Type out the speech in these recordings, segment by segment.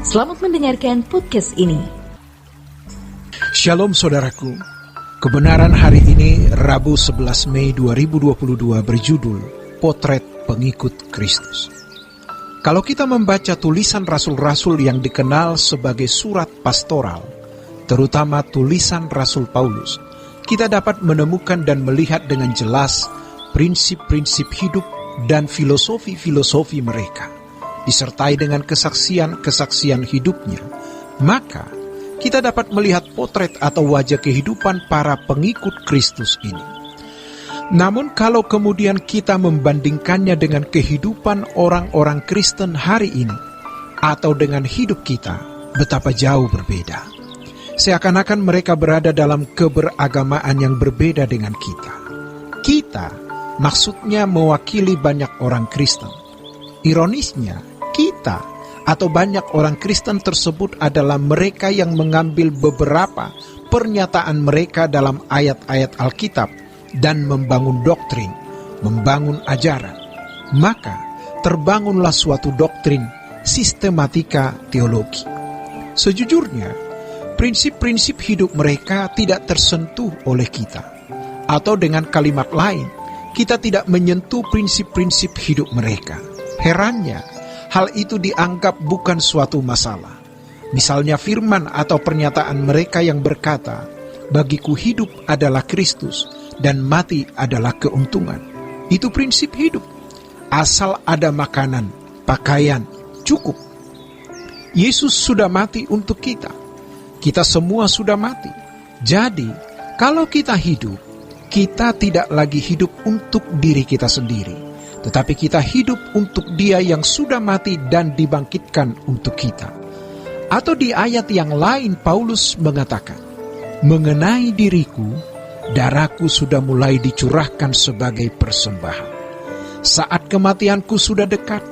Selamat mendengarkan podcast ini. Shalom saudaraku. Kebenaran hari ini Rabu 11 Mei 2022 berjudul Potret Pengikut Kristus. Kalau kita membaca tulisan rasul-rasul yang dikenal sebagai surat pastoral, terutama tulisan Rasul Paulus, kita dapat menemukan dan melihat dengan jelas prinsip-prinsip hidup dan filosofi-filosofi mereka, disertai dengan kesaksian-kesaksian hidupnya. Maka, kita dapat melihat potret atau wajah kehidupan para pengikut Kristus ini. Namun kalau kemudian kita membandingkannya dengan kehidupan orang-orang Kristen hari ini, atau dengan hidup kita, betapa jauh berbeda. Seakan-akan mereka berada dalam keberagamaan yang berbeda dengan kita. Kita, maksudnya mewakili banyak orang Kristen. Ironisnya, kita atau banyak orang Kristen tersebut adalah mereka yang mengambil beberapa pernyataan mereka dalam ayat-ayat Alkitab dan membangun doktrin, membangun ajaran. Maka terbangunlah suatu doktrin sistematika teologi. Sejujurnya, prinsip-prinsip hidup mereka tidak tersentuh oleh kita. Atau dengan kalimat lain, kita tidak menyentuh prinsip-prinsip hidup mereka. Herannya, hal itu dianggap bukan suatu masalah. Misalnya firman atau pernyataan mereka yang berkata, "Bagiku hidup adalah Kristus dan mati adalah keuntungan." Itu prinsip hidup. Asal ada makanan, pakaian, cukup. Yesus sudah mati untuk kita. Kita semua sudah mati. Jadi, kalau kita hidup, kita tidak lagi hidup untuk diri kita sendiri, tetapi kita hidup untuk Dia yang sudah mati dan dibangkitkan untuk kita. Atau di ayat yang lain Paulus mengatakan, "Mengenai diriku, darahku sudah mulai dicurahkan sebagai persembahan. Saat kematianku sudah dekat,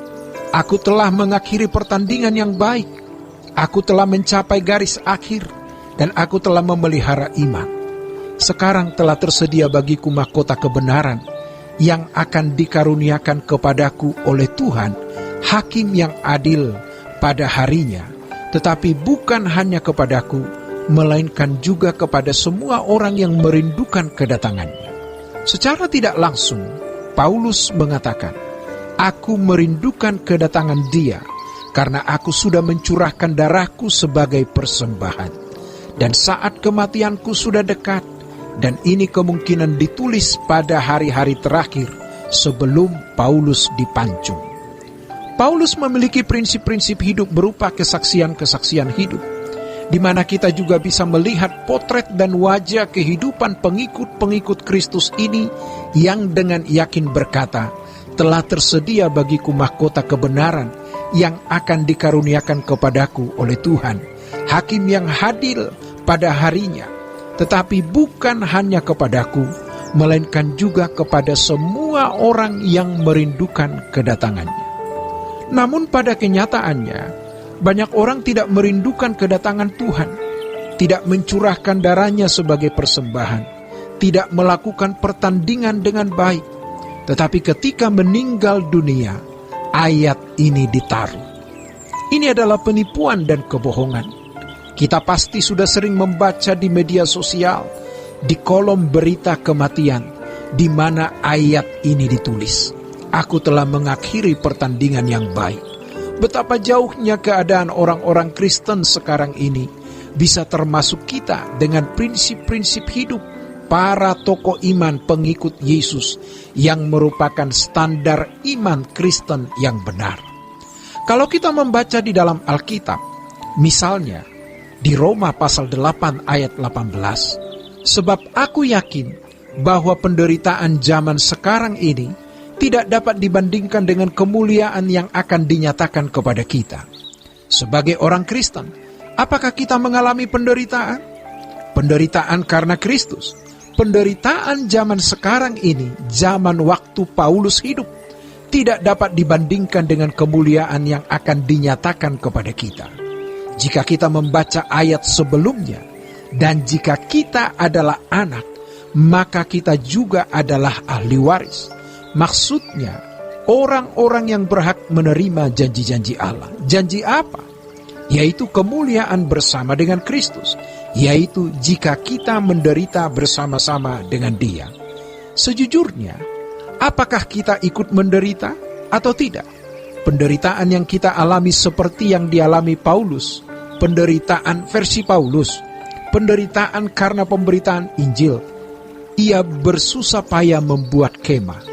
aku telah mengakhiri pertandingan yang baik. Aku telah mencapai garis akhir dan aku telah memelihara iman. Sekarang telah tersedia bagiku mahkota kebenaran yang akan dikaruniakan kepadaku oleh Tuhan, Hakim yang adil pada harinya, tetapi bukan hanya kepadaku, melainkan juga kepada semua orang yang merindukan kedatangannya." Secara tidak langsung, Paulus mengatakan, "Aku merindukan kedatangan Dia, karena aku sudah mencurahkan darahku sebagai persembahan. Dan saat kematianku sudah dekat." Dan ini kemungkinan ditulis pada hari-hari terakhir sebelum Paulus dipancung. Paulus memiliki prinsip-prinsip hidup berupa kesaksian-kesaksian hidup, di mana kita juga bisa melihat potret dan wajah kehidupan pengikut-pengikut Kristus ini yang dengan yakin berkata, "Telah tersedia bagiku mahkota kebenaran yang akan dikaruniakan kepadaku oleh Tuhan, Hakim yang adil pada harinya. Tetapi bukan hanya kepadaku, melainkan juga kepada semua orang yang merindukan kedatangannya." Namun pada kenyataannya, banyak orang tidak merindukan kedatangan Tuhan, tidak mencurahkan darahnya sebagai persembahan, tidak melakukan pertandingan dengan baik. Tetapi ketika meninggal dunia, ayat ini ditaruh. Ini adalah penipuan dan kebohongan. Kita pasti sudah sering membaca di media sosial, di kolom berita kematian, di mana ayat ini ditulis, "Aku telah mengakhiri pertandingan yang baik." Betapa jauhnya keadaan orang-orang Kristen sekarang ini, bisa termasuk kita dengan prinsip-prinsip hidup para tokoh iman pengikut Yesus yang merupakan standar iman Kristen yang benar. Kalau kita membaca di dalam Alkitab, misalnya di Roma pasal 8 ayat 18, "Sebab aku yakin bahwa penderitaan zaman sekarang ini tidak dapat dibandingkan dengan kemuliaan yang akan dinyatakan kepada kita." Sebagai orang Kristen, apakah kita mengalami penderitaan? Penderitaan karena Kristus. Penderitaan zaman sekarang ini, zaman waktu Paulus hidup, tidak dapat dibandingkan dengan kemuliaan yang akan dinyatakan kepada kita. Jika kita membaca ayat sebelumnya, dan jika kita adalah anak, maka kita juga adalah ahli waris. Maksudnya, orang-orang yang berhak menerima janji-janji Allah. Janji apa? yaitu kemuliaan bersama dengan Kristus, yaitu jika kita menderita bersama-sama dengan Dia. Sejujurnya, apakah kita ikut menderita atau tidak? Penderitaan yang kita alami seperti yang dialami Paulus, penderitaan versi Paulus, penderitaan karena pemberitaan Injil. Ia bersusah payah membuat kemah,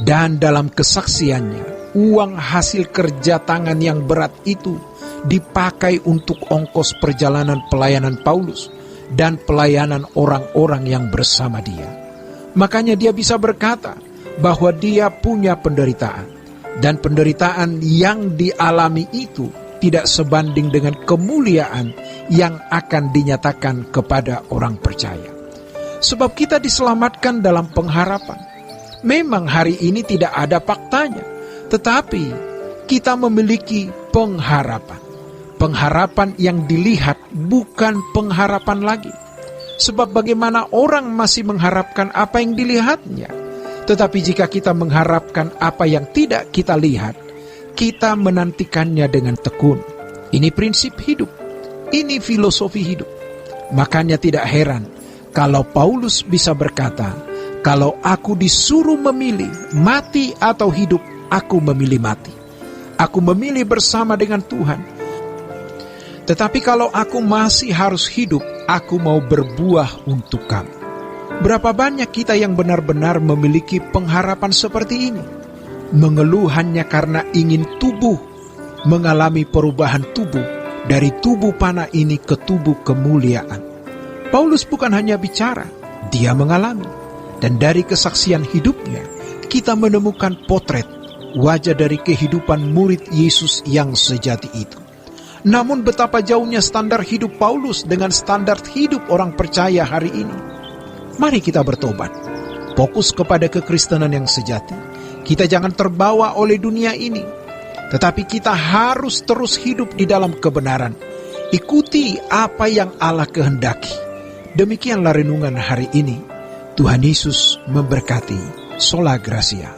dan dalam kesaksiannya, uang hasil kerja tangan yang berat itu dipakai untuk ongkos perjalanan pelayanan Paulus dan pelayanan orang-orang yang bersama dia. Makanya dia bisa berkata bahwa dia punya penderitaan, dan penderitaan yang dialami itu tidak sebanding dengan kemuliaan yang akan dinyatakan kepada orang percaya. Sebab kita diselamatkan dalam pengharapan. Memang hari ini tidak ada faktanya, tetapi kita memiliki pengharapan. Pengharapan yang dilihat bukan pengharapan lagi. Sebab bagaimana orang masih mengharapkan apa yang dilihatnya. Tetapi jika kita mengharapkan apa yang tidak kita lihat, kita menantikannya dengan tekun. Ini prinsip hidup. Ini filosofi hidup. Makanya tidak heran kalau Paulus bisa berkata, kalau aku disuruh memilih mati atau hidup, aku memilih mati. Aku memilih bersama dengan Tuhan. Tetapi kalau aku masih harus hidup, aku mau berbuah untuk kamu. Berapa banyak kita yang benar-benar memiliki pengharapan seperti ini? Mengeluh hanya karena ingin tubuh mengalami perubahan tubuh dari tubuh panah ini ke tubuh kemuliaan. Paulus bukan hanya bicara, dia mengalami. Dan dari kesaksian hidupnya, kita menemukan potret wajah dari kehidupan murid Yesus yang sejati itu. Namun betapa jauhnya standar hidup Paulus dengan standar hidup orang percaya hari ini. Mari kita bertobat, fokus kepada kekristenan yang sejati. Kita jangan terbawa oleh dunia ini, tetapi kita harus terus hidup di dalam kebenaran. Ikuti apa yang Allah kehendaki. Demikianlah renungan hari ini. Tuhan Yesus memberkati. Sola Gracia.